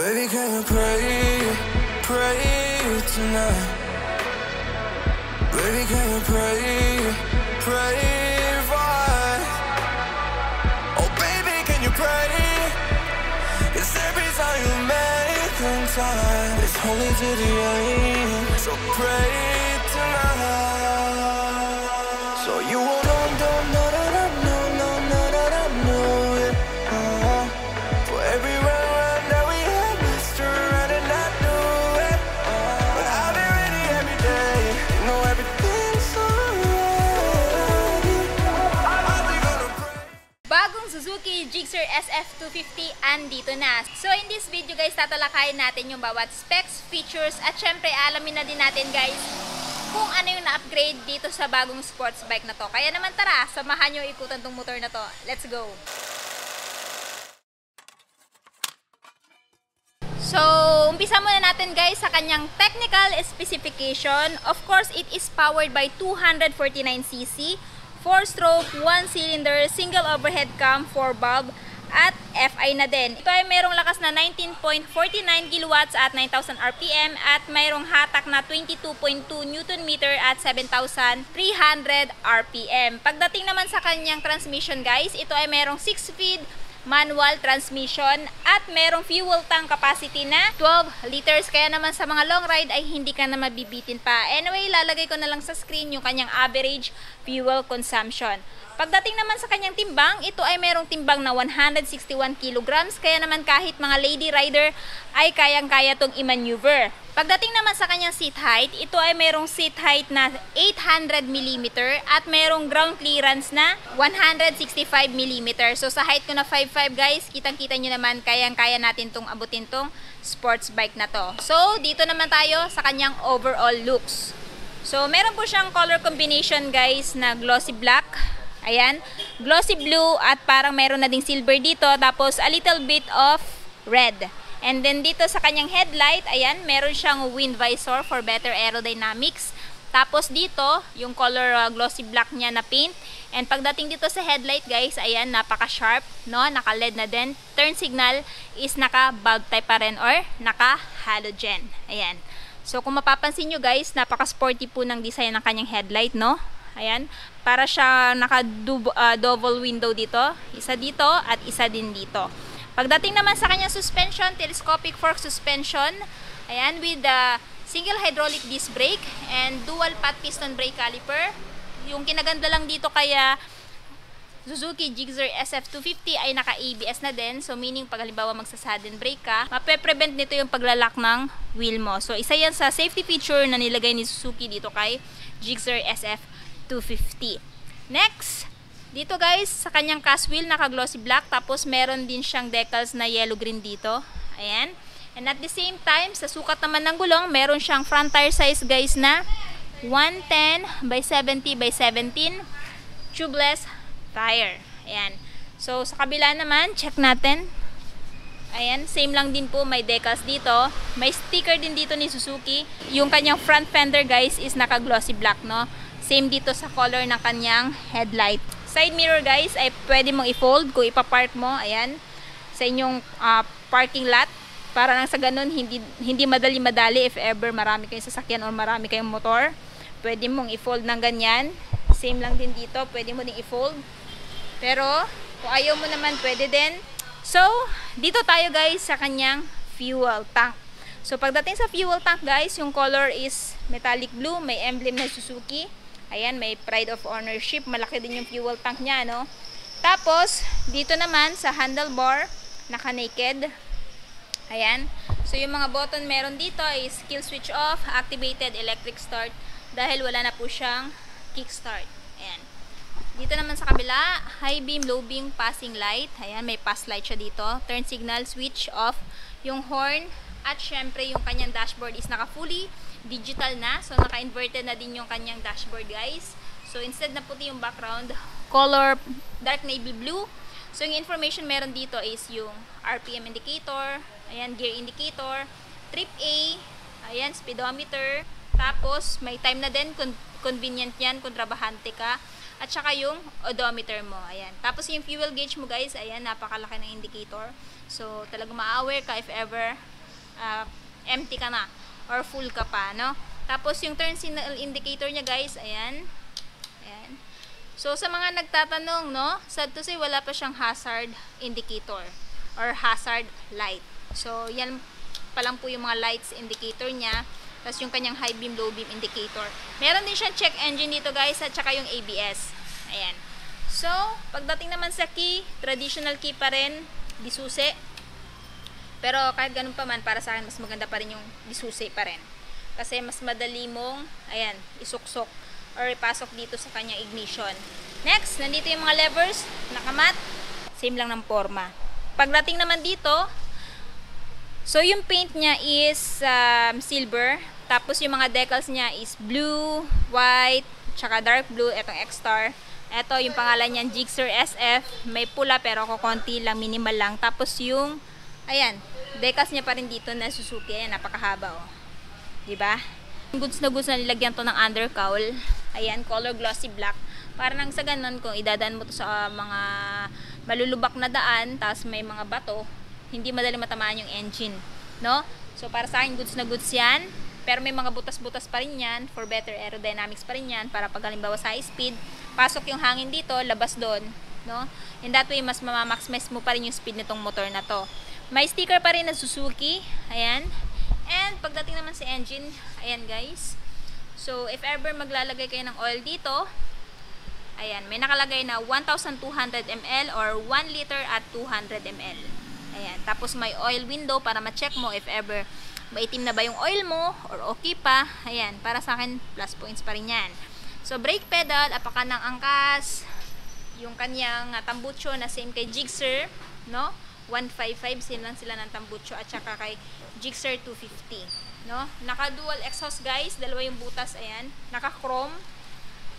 Baby, can you pray tonight? Baby, can you pray for us? Oh, baby, can you pray? It's every time you make time. It's only to the end, so pray tonight. So you won't know it. For every run that we had, Mr. Right and I knew it. But I'll be ready every day. You know everything's alright. I'll be gonna pray. Bagong Suzuki Gixxer SF250 andito na. So in this video guys, tatalakayin natin yung bawat specs, features, at syempre alamin na din natin guys kung ano yung na-upgrade dito sa bagong sports bike na to. Kaya naman tara, samahan nyo ikutan tong motor na to. Let's go! So, umpisa muna natin guys sa kanyang technical specification. Of course, it is powered by 249cc, 4-stroke, 1-cylinder, single overhead cam, 4-valve, at FI na din. Ito ay mayroong lakas na 19.49 kilowatts at 9,000 RPM at mayroong hatak na 22.2 Nm at 7,300 RPM. Pagdating naman sa kanyang transmission guys, ito ay mayroong 6-speed manual transmission at merong fuel tank capacity na 12 liters. Kaya naman sa mga long ride ay hindi ka na mabibitin pa. Anyway, lalagay ko na lang sa screen yung kanyang average fuel consumption. Pagdating naman sa kanyang timbang, ito ay merong timbang na 161 kilograms. Kaya naman kahit mga lady rider ay kayang-kaya tong i-maneuver. Pagdating naman sa kanyang seat height, ito ay merong seat height na 800 mm at merong ground clearance na 165 mm. So sa height ko na 5'5" guys, kitang-kita nyo naman kayang-kaya natin tong abutin tong sports bike na to. So dito naman tayo sa kanyang overall looks. So meron po siyang color combination guys na glossy black. Ayan, glossy blue at parang meron na ding silver dito, tapos a little bit of red. And then dito sa kanyang headlight, ayan, meron siyang wind visor for better aerodynamics. Tapos dito, yung color glossy black niya na paint. And pagdating dito sa headlight guys, ayan, napaka-sharp, no? Naka-LED na din. Turn signal is naka-bulb type pa rin or naka-halogen. Ayan. So kung mapapansin nyo guys, napaka-sporty po ng design ng kanyang headlight, no? Ayan, para siya naka-double window dito. Isa dito at isa din dito. Pagdating naman sa kanyang suspension, telescopic fork suspension. Ayan, with the single hydraulic disc brake and dual path piston brake caliper. Yung kinaganda lang dito kaya Suzuki Gixxer SF250 ay naka-ABS na din. So meaning pag halimbawa magsa-sudden brake ka, mape-prevent nito yung paglalak ng wheel mo. So isa yan sa safety feature na nilagay ni Suzuki dito kay Gixxer SF250. Next, dito guys, sa kanyang cast wheel, naka-glossy black. Tapos meron din siyang decals na yellow-green dito. Ayan. And at the same time, sa sukat naman ng gulong, meron siyang front tire size guys na 110 by 70 by 17 tubeless tire. Ayan. So, sa kabila naman, check natin. Ayan, same lang din po, may decals dito. May sticker din dito ni Suzuki. Yung kanyang front fender guys is naka-glossy black, no? Same dito sa color ng kanyang headlight. Side mirror guys ay pwede mong i-fold kung ipapark mo, ayan, sa inyong parking lot. Para nang sa ganun, hindi madali-madali if ever marami kayong sasakyan or marami kayong motor. Pwede mong i-fold ng ganyan. Same lang din dito, pwede mo din i-fold. Pero, kung ayaw mo naman, pwede din. So, dito tayo guys sa kanyang fuel tank. So, pagdating sa fuel tank guys, yung color is metallic blue, may emblem na Suzuki. Ayan, may pride of ownership, malaki din yung fuel tank niya, no? Tapos, dito naman sa handlebar, naka-naked. Ayan. So, yung mga button meron dito is kill switch off, activated electric start, dahil wala na po siyang kickstart. Ayan. Dito naman sa kabila, high beam, low beam, passing light. Ayan, may pass light siya dito. Turn signal, switch off. Yung horn, at syempre yung kanyang dashboard is naka-fully digital na. So, naka-inverted na din yung kanyang dashboard guys. So, instead na puti yung background, color dark navy blue. So, yung information meron dito is yung RPM indicator, ayan, gear indicator, trip A, ayan, speedometer. Tapos, may time na din, convenient yan kung trabahante ka. At saka yung odometer mo, ayan. Tapos, yung fuel gauge mo guys, ayan, napakalaki ng indicator. So, talagang ma-aware ka if ever empty ka na or full ka pa, no? Tapos yung turn signal indicator niya guys, ayan. Ayan. So sa mga nagtatanong, no, sad to say wala pa siyang hazard indicator or hazard light. So yan pa lang po yung mga lights indicator niya. Tapos yung kanyang high beam, low beam indicator. Meron din siyang check engine dito guys at saka yung ABS. Ayan. So, pagdating naman sa key, traditional key pa rin, disusi. Pero kahit ganun pa man, para sa akin mas maganda pa rin yung disusi pa rin. Kasi mas madali mong, ayan, isuksok or ipasok dito sa kanyang ignition. Next, nandito yung mga levers, nakamat, same lang ng forma. Pagdating naman dito, so yung paint niya is silver. Tapos yung mga decals niya is blue, white, tsaka dark blue. Etong X-Star. Ito yung pangalan niyan, Gixxer SF. May pula pero konti lang, minimal lang. Tapos yung, ayan, decals niya pa rin dito na Suzuki. Ayan, napakahaba oh. Diba? Goods na nilagyan to ng undercowl. Ayan, color glossy black. Para nang sa ganun, kung idadaan mo to sa mga malulubak na daan, tapos may mga bato, hindi madali matamaan yung engine, no? So para sa akin goods na goods 'yan, pero may mga butas-butas pa rin 'yan for better aerodynamics pa rin 'yan para pag halimbawa sa high speed, pasok yung hangin dito, labas doon, no? In that way mas mama-maximize mo pa rin yung speed nitong motor na to. May sticker pa rin na Suzuki, ayan. And pagdating naman sa engine, ayan guys. So if ever maglalagay kayo ng oil dito, ayan, may nakalagay na 1,200 ml or 1 liter at 200 ml. Ayan, tapos may oil window para ma-check mo if ever maitim na ba yung oil mo or okay pa. Ayan, para sa akin plus points pa rin yan. So brake pedal, apakan ng angkas, yung kanyang tambucho na same kay Gixxer, no? 155, same lang sila ng tambucho at saka kay Gixxer 250, no? Naka dual exhaust guys, dalawa yung butas, ayan, naka chrome.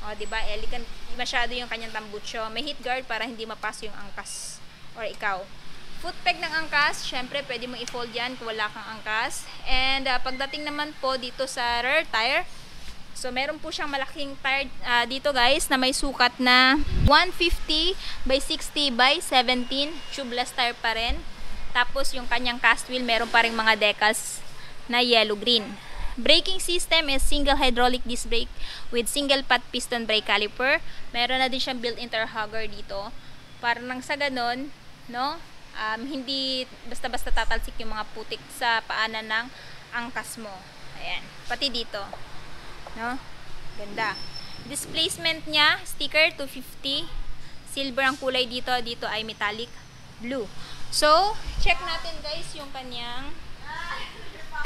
O, diba? Elegant masyado yung kanyang tambucho. May heat guard para hindi mapaso yung angkas or ikaw. Foot peg ng angkas, syempre pwede mo i-fold yan kung wala kang angkas. And pagdating naman po dito sa rear tire, so meron po siyang malaking tire dito guys na may sukat na 150 by 60 by 17 tubeless tire pa rin. Tapos yung kanyang cast wheel, meron pa rin mga decals na yellow-green. Braking system is single hydraulic disc brake with single pot piston brake caliper. Meron na din siyang built-in tire hugger dito. Para nang sa ganon, no? Hindi basta-basta tatalsik yung mga putik sa paanan ng angkas mo. Ayan, pati dito. No? Ganda. Displacement niya, sticker 250. Silver ang kulay dito. Dito ay metallic blue. So, check natin guys yung kanyang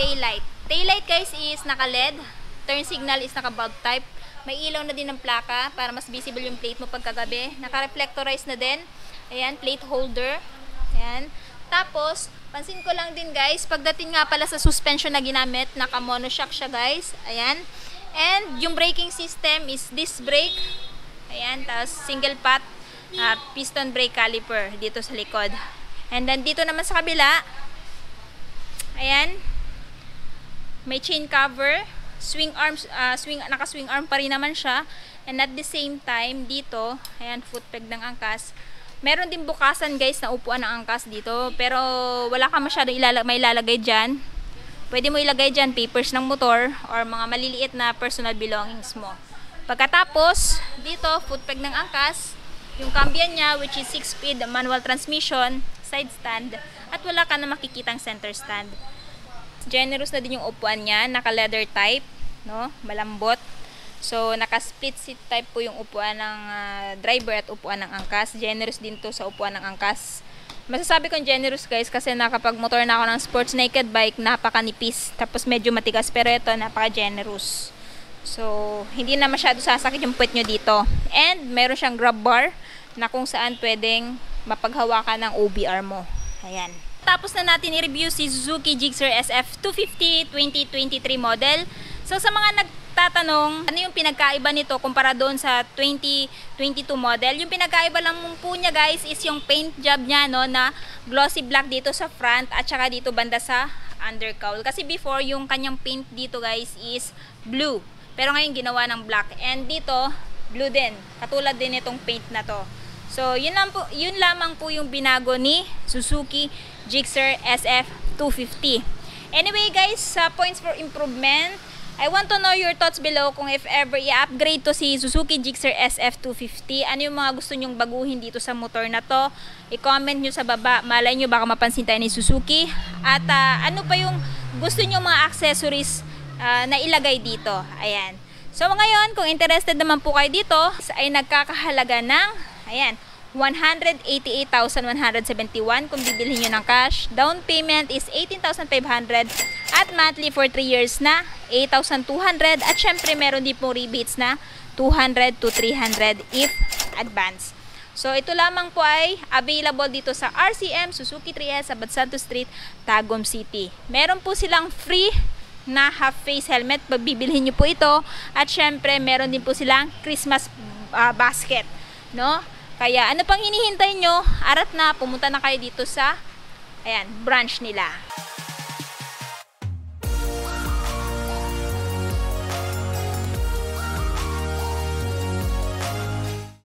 taillight. Taillight guys is naka-LED. Turn signal is naka-bulb type. May ilaw na din ng plaka para mas visible yung plate mo pagkagabi. Naka-reflectorize na din. Ayan, plate holder. Ayan. Tapos, pansin ko lang din guys, pagdating nga pala sa suspension na ginamit, naka-monoshock siya guys. Ayan. And yung braking system is disc brake. Ayan, tapos single pot piston brake caliper dito sa likod. And then dito naman sa kabila, ayan, may chain cover, swing arms, naka-swing arm pa rin naman siya. And at the same time, dito, ayan, foot peg ng angkas. Meron din bukasan guys na upuan ng angkas dito. Pero wala ka masyado may ilalagay dyan. Pwede mo ilagay dyan papers ng motor or mga maliliit na personal belongings mo. Pagkatapos, dito, foot peg ng angkas. Yung cambian niya, which is 6-speed manual transmission, side stand. At wala ka na makikitang center stand. Generous na din yung upuan niya, naka-leather type, no? Malambot. So, naka-split seat type po yung upuan ng driver at upuan ng angkas. Generous din to sa upuan ng angkas. Masasabi kong generous guys kasi nakapag-motor na ako ng sports naked bike, napakanipis. Tapos medyo matigas, pero ito napaka-generous. So, hindi na masyado sasakit yung puwet nyo dito. And, meron siyang grab bar na kung saan pwedeng mapaghawakan ng OBR mo. Ayan. Tapos na natin i-review si Suzuki Gixxer SF 250 2023 model. So sa mga nagtatanong, ano yung pinagkaiba nito kumpara doon sa 2022 model? Yung pinagkaiba lang po niya guys is yung paint job niya, no, na glossy black dito sa front at saka dito banda sa undercowl. Kasi before yung kanyang paint dito guys is blue. Pero ngayon ginawa ng black. And dito, blue din. Katulad din itong paint na to. So, yun lamang po yung binago ni Suzuki Gixxer SF 250. Anyway guys, sa points for improvement, I want to know your thoughts below kung if ever i-upgrade to si Suzuki Gixxer SF250. Ano yung mga gusto nyong baguhin dito sa motor na to? I-comment nyo sa baba. Malay nyo baka mapansin tayo ni Suzuki. At ano pa yung gusto nyo mga accessories na ilagay dito. Ayan. So ngayon, kung interested naman po kayo dito, ay nagkakahalaga ng, ayan, 188,171 kung bibilhin nyo ng cash. Down payment is 18,500 at monthly for 3 years na 8,200 at syempre meron din pong rebates na 200 to 300 if advance. So ito lamang po ay available dito sa RCM Suzuki 3S sa Badsanto Street, Tagum City. Meron po silang free na half face helmet pag bibilhin nyo po ito at syempre meron din po silang Christmas basket, no? Kaya ano pang hinihintay nyo? Arat na, pumunta na kayo dito sa branch nila.